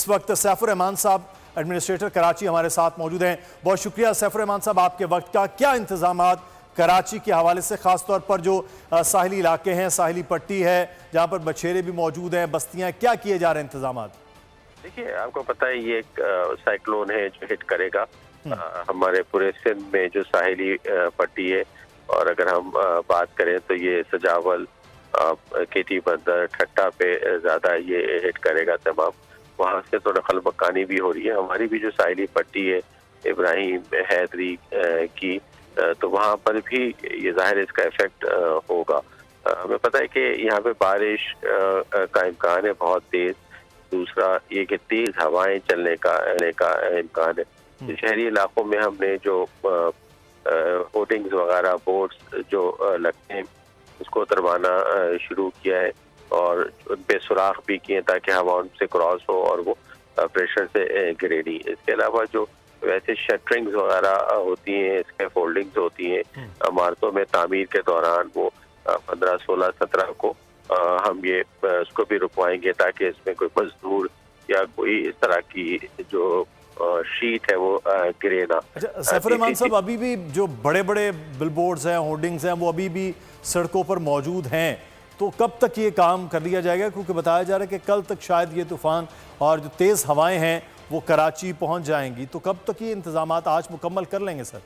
इस वक्त सैफुर रहमान साहब एडमिनिस्ट्रेटर कराची हमारे साथ मौजूद हैं। बहुत शुक्रिया सैफुर रहमान साहब, आपके वक्त का। क्या इंतजामात कराची के हवाले से, खासतौर पर जो साहिली इलाके हैं, साहिली पट्टी है जहां पर बछेरे भी मौजूद हैं, बस्तियां, क्या किए जा रहे हैं इंतजामात? देखिए, आपको पता है ये एक साइक्लोन है जो हिट करेगा हमारे पूरे सिंध में जो साहिली पट्टी है। और अगर हम बात करें तो ये सजावल, केटी बंदर, ठट्टा पे ज्यादा ये हिट करेगा तमाम। वहाँ से तो नकल मकानी भी हो रही है। हमारी भी जो साहिली पट्टी है इब्राहिम हैदरी की, तो वहाँ पर भी ये जाहिर इसका इफेक्ट होगा। हमें पता है कि यहाँ पे बारिश का इम्कान है बहुत तेज। दूसरा ये कि तेज हवाएं चलने का इम्कान है। तो शहरी इलाकों में हमने जो होर्डिंग्स वगैरह, बोर्ड्स जो लगते हैं, उसको उतरवाना शुरू किया है और उन पे सुराख भी किए ताकि हवा उनसे क्रॉस हो और वो प्रेशर से गिरे नहीं। इसके अलावा जो वैसे शटरिंग्स वगैरह होती हैं, स्कैफ फोल्डिंग्स होती हैं इमारतों में तामीर के दौरान, वो 15, 16, 17 को हम ये उसको भी रुकवाएंगे ताकि इसमें कोई मजदूर या कोई इस तरह की जो शीट है वो गिरे ना। अच्छा सैफुर रहमान साहब, अभी भी जो बड़े बड़े बिलबोर्ड्स हैं, होर्डिंग्स हैं, वो अभी भी सड़कों पर मौजूद हैं, तो कब तक ये काम कर लिया जाएगा? क्योंकि बताया जा रहा है कि कल तक शायद ये तूफान और जो तेज़ हवाएं हैं वो कराची पहुंच जाएंगी, तो कब तक ये इंतजामात आज मुकम्मल कर लेंगे सर?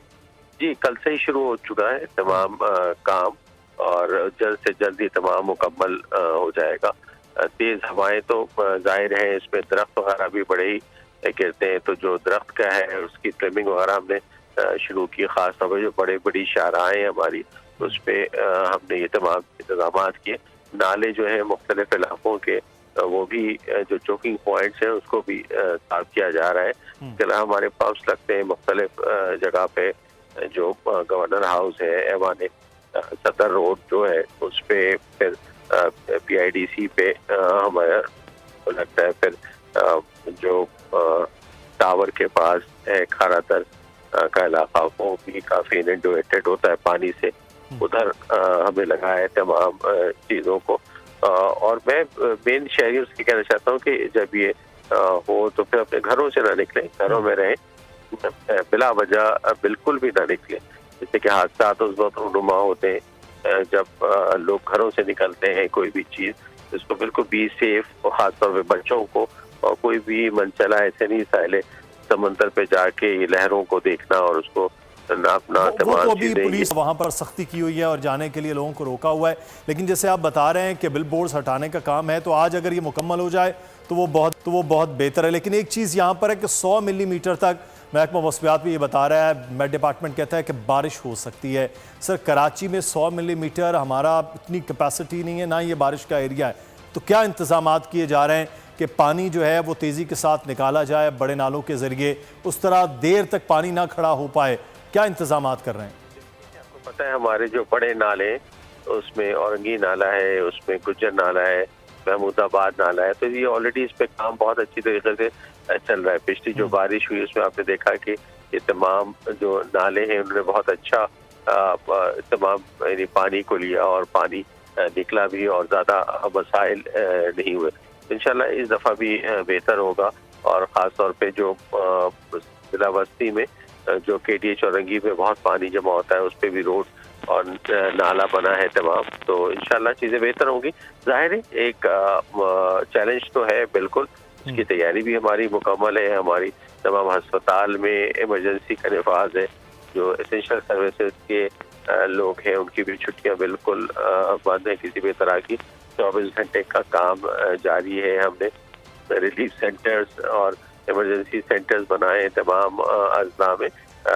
जी, कल से ही शुरू हो चुका है तमाम काम और जल्द से जल्द ये तमाम मुकम्मल हो जाएगा। तेज हवाएं तो जाहिर है, इसमें दरख्त वगैरह भी बड़े ही गिरते हैं, तो जो दरख्त का है उसकी ट्रिमिंग वगैरह हमने शुरू की। खास तौर पर जो बड़ी शाहराहें हमारी, उस पर हमने ये तमाम इंतजाम किए। नाले जो है मुख्तलिफ इलाकों के, वो भी जो चोकिंग पॉइंट्स हैं उसको भी साफ किया जा रहा है। इसके अलावा हमारे पंप्स लगते हैं मुख्तलिफ जगह पे। जो गवर्नर हाउस है, एवान सदर रोड जो है, उस पे फिर PIDC पे हमारा लगता है। फिर जो टावर के पास है खारातर का इलाका, वो भी काफी इनंडेटेड होता है पानी से। उधर हमें लगा है तमाम चीज़ों को। और मैं मेन शहरियों से कहना चाहता हूँ कि जब ये हो तो फिर अपने घरों से ना निकलें, घरों में रहें, बिला वजह बिल्कुल भी ना निकलें। जैसे कि हादसा उस वक्त रूनुमा होते हैं जब लोग घरों से निकलते हैं कोई भी चीज़, इसको बिल्कुल बी सेफ। और खासतौर पर बच्चों को, और कोई भी मनचला ऐसे नहीं साइले समंदर पे जाके लहरों को देखना और उसको नापना। वो तो अभी पुलिस वहां पर सख्ती की हुई है और जाने के लिए लोगों को रोका हुआ है, लेकिन जैसे आप बता रहे हैं कि बिल बोर्ड्स हटाने का काम है, तो आज अगर ये मुकम्मल हो जाए तो वो बहुत बेहतर है। लेकिन एक चीज़ यहाँ पर है कि 100 मिलीमीटर तक महकमा मौसमियात भी ये बता रहा है, मेट डिपार्टमेंट कहता है कि बारिश हो सकती है। सर, कराची में 100 मिलीमीटर हमारा इतनी कैपेसिटी नहीं है, ना ये बारिश का एरिया है, तो क्या इंतजामात किए जा रहे हैं कि पानी जो है वो तेज़ी के साथ निकाला जाए बड़े नालों के ज़रिए, उस तरह देर तक पानी ना खड़ा हो पाए? क्या इंतजामात कर रहे हैं? आपको पता है हमारे जो बड़े नाले, उसमें औरंगी नाला है, उसमें गुज्जर नाला है, महमूदाबाद नाला है, तो ये ऑलरेडी इस पे काम बहुत अच्छी तरीके से चल रहा है। पिछली जो बारिश हुई उसमें आपने देखा कि ये तमाम जो नाले हैं उन्होंने बहुत अच्छा तमाम पानी को लिया और पानी निकला भी और ज़्यादा मसाइल नहीं हुए। इंशाल्लाह इस दफ़ा भी बेहतर होगा। और ख़ास तौर पे जो जिला बस्ती में जो KTH औरंगी में बहुत पानी जमा होता है, उस पर भी रोड और नाला बना है तमाम, तो इंशाल्लाह चीज़ें बेहतर होंगी। जाहिर है एक चैलेंज तो है, बिल्कुल उसकी तैयारी भी हमारी मुकम्मल है। हमारी तमाम अस्पताल में इमरजेंसी का नफाज है। जो एसेंशियल सर्विसेज के लोग हैं उनकी भी छुट्टियां बिल्कुल बंद है, किसी भी तरह की 24 घंटे का काम जारी है। हमने रिलीफ सेंटर्स और इमरजेंसी सेंटर्स बनाए तमाम अजला में,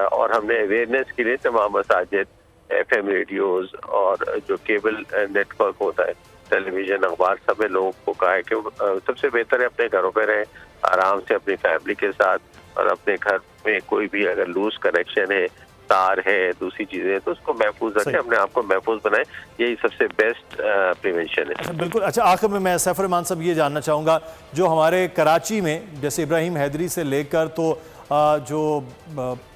और हमने अवेयरनेस के लिए तमाम मसाजिद, FM रेडियोज और जो केबल नेटवर्क होता है, टेलीविज़न, अखबार, सब में लोगों को कहा है कि सबसे बेहतर है अपने घरों पे रहें आराम से अपनी फैमिली के साथ, और अपने घर में कोई भी अगर लूज कनेक्शन है, तार है, दूसरी चीज़ें, तो उसको महफूज रखें, अपने आप को महफूज बनाएं। यही सबसे बेस्ट प्रिवेंशन है। अच्छा, बिल्कुल। अच्छा, आखिर में मैं सैफुर रहमान साहब ये जानना चाहूँगा, जो हमारे कराची में जैसे इब्राहिम हैदरी से लेकर तो जो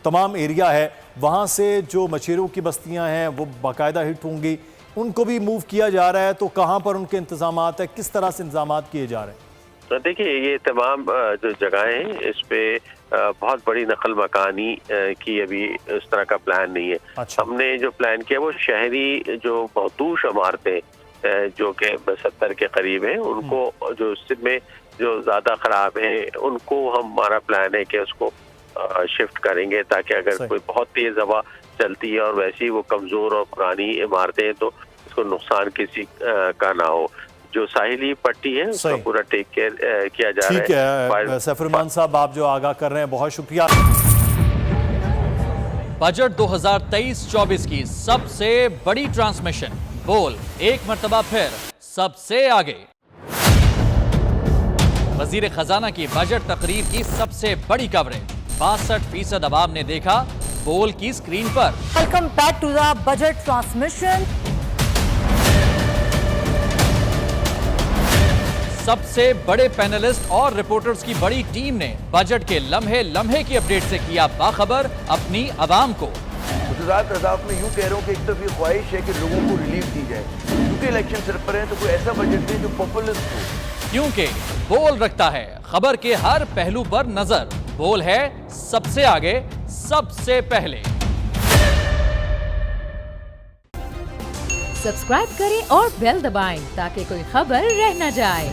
तमाम एरिया है, वहाँ से जो मछेरों की बस्तियाँ हैं वो बाकायदा हिट होंगी, उनको भी मूव किया जा रहा है, तो कहाँ पर उनके इंतजामात है, किस तरह से इंतजामात किए जा रहे हैं? देखिए ये तमाम जो जगहें हैं इस पे बहुत बड़ी नकल मकानी की अभी इस तरह का प्लान नहीं है। अच्छा। हमने जो प्लान किया वो शहरी जो बहुतूश इमारतें जो कि 70 के करीब हैं उनको जो में जो ज़्यादा ख़राब हैं उनको हमारा प्लान है कि उसको शिफ्ट करेंगे ताकि अगर कोई बहुत तेज़ हवा चलती है और वैसे ही वो कमज़ोर और पुरानी इमारतें हैं तो इसको नुकसान किसी का ना हो। जो साहिली पट्टी है उसका पूरा टेक केयर किया जा रहा है। ठीक है सैफुर्रहमान साहब, आप जो आगाह कर रहे हैं बहुत शुक्रिया। बजट 2023-24 की सबसे बड़ी ट्रांसमिशन बोल एक मर्तबा फिर सबसे आगे। वजीर खजाना की बजट तकरीर की सबसे बड़ी कवरेज 62% अवाम ने देखा बोल की स्क्रीन पर। Welcome back to the budget transmission. सबसे बड़े पैनलिस्ट और रिपोर्टर्स की बड़ी टीम ने बजट के लम्हे लम्हे की अपडेट से किया बाखबर अपनी आवाम को। में यूं कह रहा हूं कि एक तरफ ये ख्वाहिश है कि लोगों को रिलीफ दी जाए क्योंकि इलेक्शन सर पर है, तो कोई ऐसा बजट दे जो पॉपुलिस्ट हो। क्योंकि बोल रखता है खबर के हर पहलू पर नजर। बोल है सबसे आगे सबसे पहले। सब्सक्राइब करें और बेल दबाएं ताकि कोई खबर रह न जाए।